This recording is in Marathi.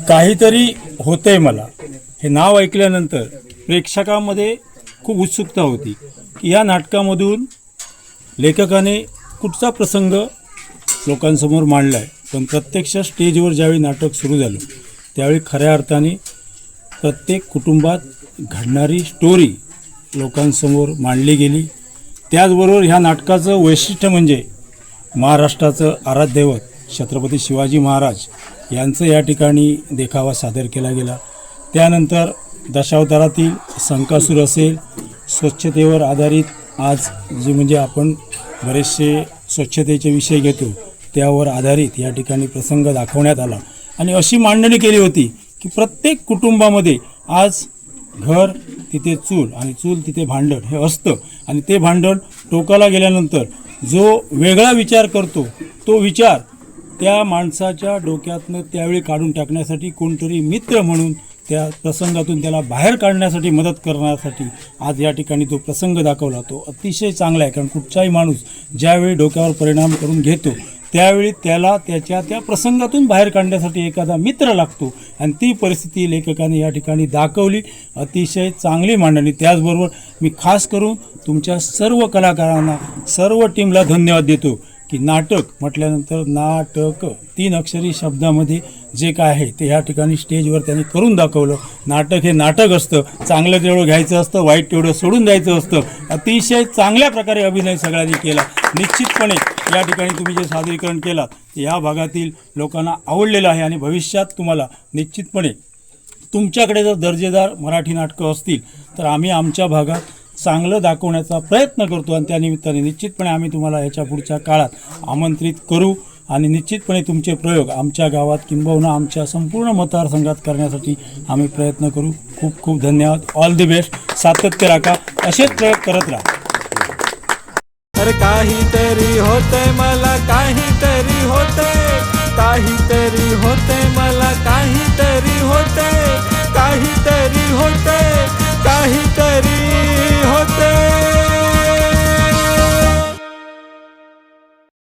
काहीतरी होतंय मला हे नाव ऐकल्यानंतर प्रेक्षकांमध्ये खूप उत्सुकता होती की या नाटकामधून लेखकाने कुठचा प्रसंग लोकांसमोर मांडला आहे. पण प्रत्यक्ष स्टेजवर ज्यावेळी नाटक सुरू झालं त्यावेळी खऱ्या अर्थाने प्रत्येक कुटुंबात घडणारी स्टोरी लोकांसमोर मांडली गेली. त्याचबरोबर ह्या नाटकाचं वैशिष्ट्य म्हणजे महाराष्ट्राचं आराध्यदैवत छत्रपती शिवाजी महाराज यांचं या ठिकाणी देखावा सादर केला गेला. त्यानंतर दशावतारातील संकासूर असेल, स्वच्छतेवर आधारित आज जे म्हणजे आपण बरेचसे स्वच्छतेचे विषय घेतो त्यावर आधारित या ठिकाणी प्रसंग दाखवण्यात आला आणि अशी मांडणी केली होती की प्रत्येक कुटुंबामध्ये आज घर तिथे चूल आणि चूल तिथे भांडण हे असतं आणि ते भांडण टोकाला गेल्यानंतर जो वेगळा विचार करतो तो विचार त्या माणसाच्या डोक्यातनं त्यावेळी काढून टाकण्यासाठी कोणतरी मित्र म्हणून त्या प्रसंगातून त्याला बाहेर काढण्यासाठी मदत करण्यासाठी आज या ठिकाणी तो प्रसंग दाखवला. तो अतिशय चांगला आहे कारण कुठचाही माणूस ज्यावेळी डोक्यावर परिणाम करून घेतो त्यावेळी त्याला त्याच्या त्या प्रसंगातून बाहेर काढण्यासाठी एखादा मित्र लागतो आणि ती परिस्थिती लेखकाने या ठिकाणी दाखवली. अतिशय चांगली मांडणी. त्याचबरोबर मी खास करून तुमच्या सर्व कलाकारांना सर्व टीमला धन्यवाद देतो की नाटक म्हटल्यानंतर नाटक 3 अक्षरी शब्दामध्ये जे काय आहे ते ह्या ठिकाणी स्टेजवर त्यांनी करून दाखवलं. नाटक हे नाटक असतं, चांगलं तेवढं घ्यायचं असतं, वाईट तेवढं सोडून द्यायचं असतं. अतिशय चांगल्या प्रकारे अभिनय सगळ्यांनी केला. निश्चितपणे या ठिकाणी तुम्ही जे सादरीकरण केलात ते ह्या भागातील लोकांना आवडलेलं आहे आणि भविष्यात तुम्हाला निश्चितपणे तुमच्याकडे जर दर्जेदार मराठी नाटकं असतील तर आम्ही आमच्या भागात चांगलं दाखवण्याचा प्रयत्न करतो आणि त्यानिमित्ताने निश्चितपणे आम्ही तुम्हाला याच्या पुढच्या काळात आमंत्रित करू आणि निश्चितपणे तुमचे प्रयोग आमच्या गावात किंबहुना आमच्या संपूर्ण मतदारसंघात करण्यासाठी आम्ही प्रयत्न करू. खूप खूप धन्यवाद. All the best. सातत्य राखा. असेच प्रयोग करत राहा. अरे काहीतरी होतंय मला, काहीतरी होतंय, काहीतरी होतंय मला, काहीतरी होतंय, काहीतरी होतंय.